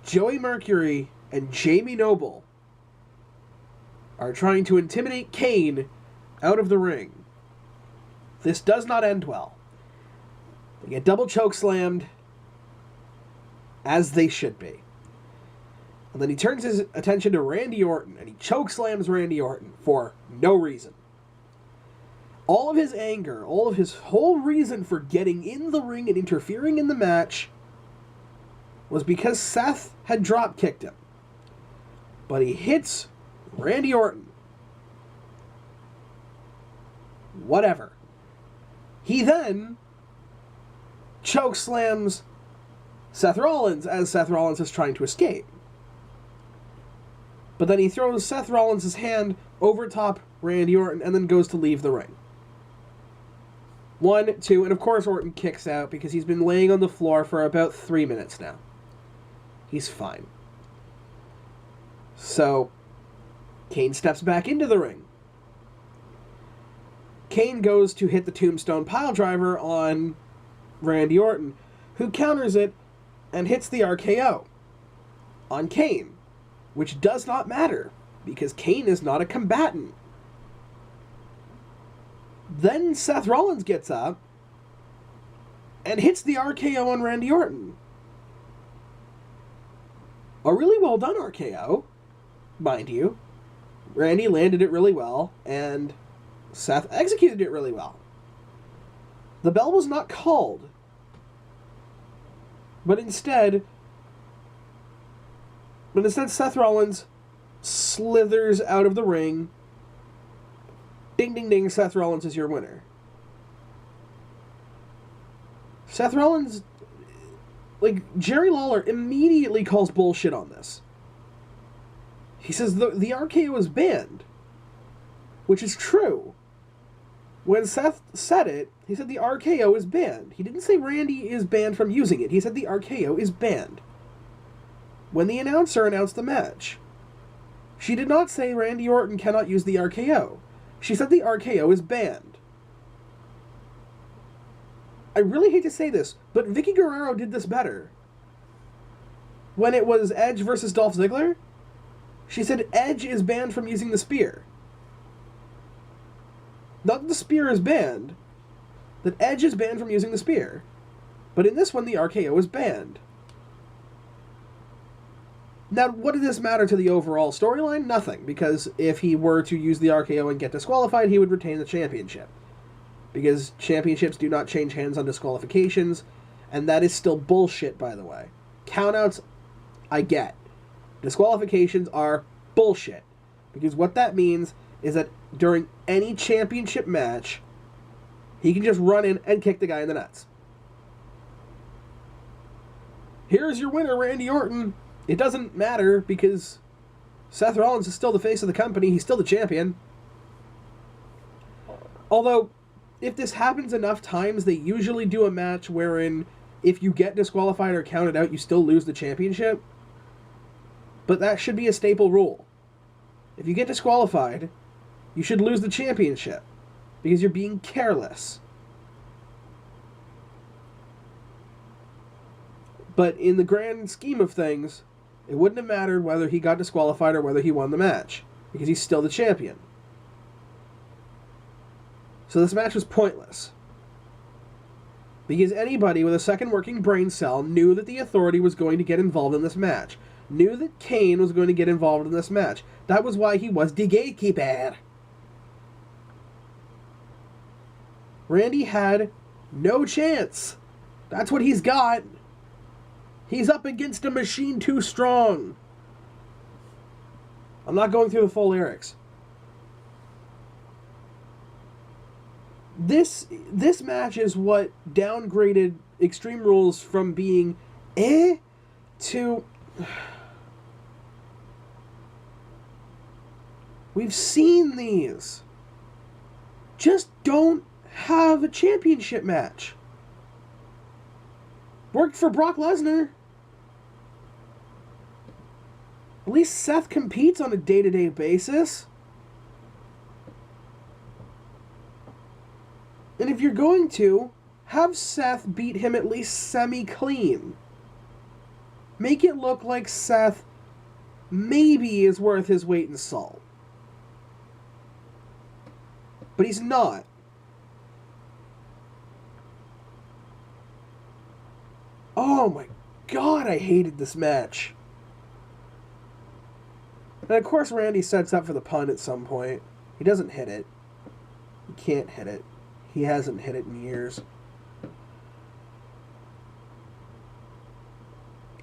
Joey Mercury and Jamie Noble are trying to intimidate Kane out of the ring. This does not end well. They get double choke slammed, as they should be. And then he turns his attention to Randy Orton, and he choke slams Randy Orton for no reason. All of his anger, all of his whole reason for getting in the ring and interfering in the match was because Seth had drop kicked him. But he hits Randy Orton. Whatever. He then choke slams Seth Rollins as Seth Rollins is trying to escape. But then he throws Seth Rollins' hand over top Randy Orton and then goes to leave the ring. 1, 2, and of course Orton kicks out because he's been laying on the floor for about 3 minutes now. He's fine. So, Kane steps back into the ring. Kane goes to hit the Tombstone Piledriver on Randy Orton, who counters it and hits the RKO on Kane, which does not matter, because Kane is not a combatant. Then Seth Rollins gets up and hits the RKO on Randy Orton. A really well done RKO. mind you. Randy landed it really well, and Seth executed it really well. The bell was not called. But instead, Seth Rollins slithers out of the ring. Ding, ding, ding, Seth Rollins is your winner. Seth Rollins, Jerry Lawler immediately calls bullshit on this. He says the RKO is banned, which is true. When Seth said it, he said the RKO is banned. He didn't say Randy is banned from using it. He said the RKO is banned. When the announcer announced the match, she did not say Randy Orton cannot use the RKO. She said the RKO is banned. I really hate to say this, but Vicky Guerrero did this better. When it was Edge versus Dolph Ziggler, she said Edge is banned from using the spear. Not that the spear is banned, that Edge is banned from using the spear. But in this one, the RKO is banned. Now, what did this matter to the overall storyline? Nothing, because if he were to use the RKO and get disqualified, he would retain the championship. Because championships do not change hands on disqualifications, and that is still bullshit, by the way. Countouts, I get. Disqualifications are bullshit. Because what that means is that during any championship match, he can just run in and kick the guy in the nuts. Here's your winner, Randy Orton. It doesn't matter because Seth Rollins is still the face of the company. He's still the champion. Although, if this happens enough times, they usually do a match wherein if you get disqualified or counted out, you still lose the championship. But that should be a staple rule. If you get disqualified, you should lose the championship because you're being careless. But in the grand scheme of things, it wouldn't have mattered whether he got disqualified or whether he won the match, because he's still the champion. So this match was pointless. Because anybody with a second working brain cell knew that the Authority was going to get involved in this match. Knew that Kane was going to get involved in this match. That was why he was the gatekeeper. Randy had no chance. That's what he's got. He's up against a machine too strong. I'm not going through the full lyrics. This match is what downgraded Extreme Rules from being to... We've seen these. Just don't have a championship match. Worked for Brock Lesnar. At least Seth competes on a day-to-day basis. And if you're going to, have Seth beat him at least semi-clean. Make it look like Seth maybe is worth his weight in salt. But he's not. Oh my god, I hated this match. And of course Randy sets up for the pun at some point. He doesn't hit it. He can't hit it. He hasn't hit it in years.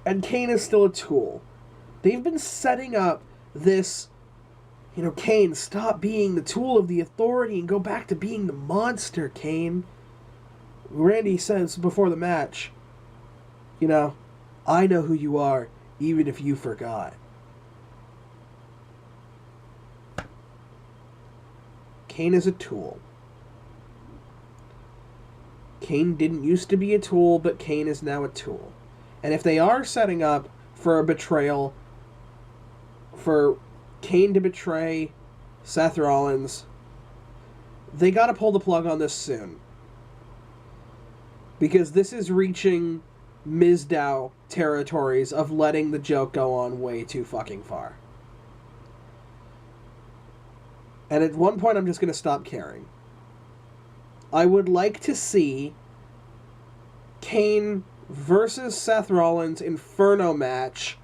And Kane is still a tool. They've been setting up this, Kane, stop being the tool of the Authority and go back to being the monster, Kane. Randy says before the match, I know who you are, even if you forgot. Kane is a tool. Kane didn't used to be a tool, but Kane is now a tool. And if they are setting up for a betrayal, for Kane to betray Seth Rollins, they gotta pull the plug on this soon. Because this is reaching Mizdow territories of letting the joke go on way too fucking far. And at one point I'm just gonna stop caring. I would like to see Kane versus Seth Rollins Inferno match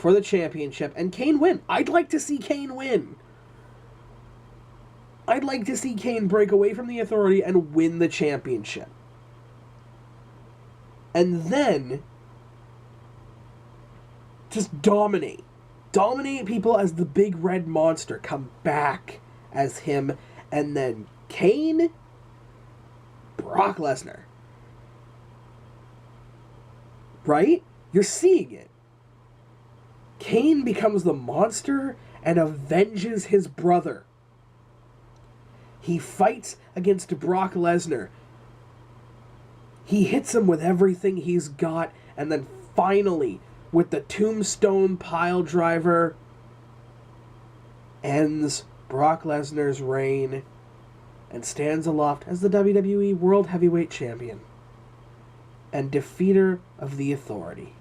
for the championship, and Kane win. I'd like to see Kane win. I'd like to see Kane break away from the Authority and win the championship. And then just dominate. Dominate people as the big red monster. Come back as him. And then Kane, Brock Lesnar. Right? You're seeing it. Kane becomes the monster and avenges his brother. He fights against Brock Lesnar. He hits him with everything he's got, and then finally, with the tombstone pile driver, ends Brock Lesnar's reign and stands aloft as the WWE World Heavyweight Champion and defeater of the Authority.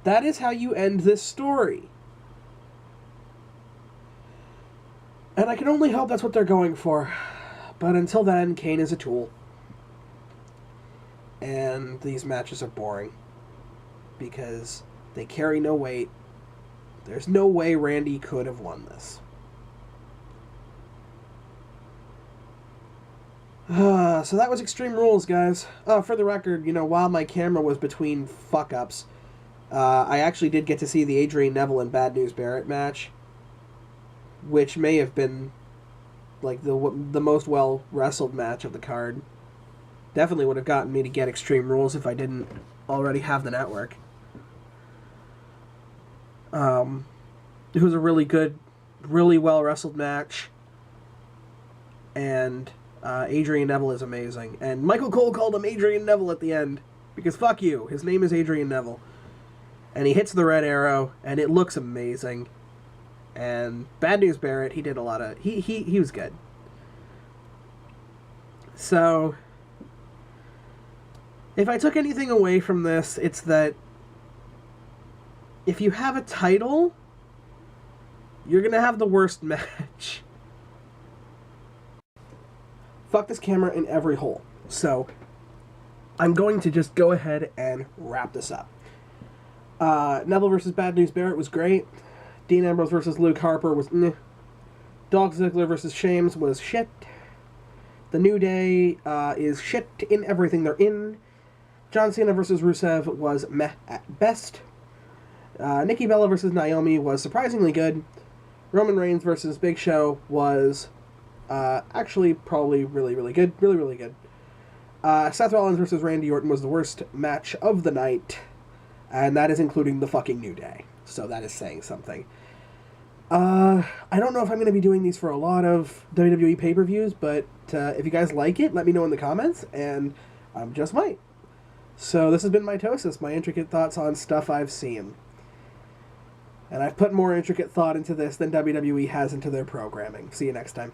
That is how you end this story. And I can only hope that's what they're going for. But until then, Kane is a tool. And these matches are boring. Because they carry no weight. There's no way Randy could have won this. So that was Extreme Rules, guys. For the record, while my camera was between fuck-ups, I actually did get to see the Adrian Neville and Bad News Barrett match, which may have been like the most well-wrestled match of the card. Definitely would have gotten me to get Extreme Rules if I didn't already have the network. It was a really good, really well-wrestled match, and Adrian Neville is amazing. And Michael Cole called him Adrian Neville at the end, because fuck you, his name is Adrian Neville. And he hits the red arrow, and it looks amazing. And Bad News Barrett, he did a lot of... He was good. So, if I took anything away from this, it's that if you have a title, you're going to have the worst match. Fuck this camera in every hole. So, I'm going to just go ahead and wrap this up. Neville versus Bad News Barrett was great. Dean Ambrose versus Luke Harper was meh. Dolph Ziggler versus Sheamus was shit. The New Day is shit in everything they're in. John Cena versus Rusev was meh at best. Nikki Bella versus Naomi was surprisingly good. Roman Reigns versus Big Show was actually probably really, really good. Really, really good. Seth Rollins versus Randy Orton was the worst match of the night. And that is including the fucking New Day. So that is saying something. I don't know if I'm going to be doing these for a lot of WWE pay-per-views, but if you guys like it, let me know in the comments, and I just might. So this has been MITOSIS, my intricate thoughts on stuff I've seen. And I've put more intricate thought into this than WWE has into their programming. See you next time.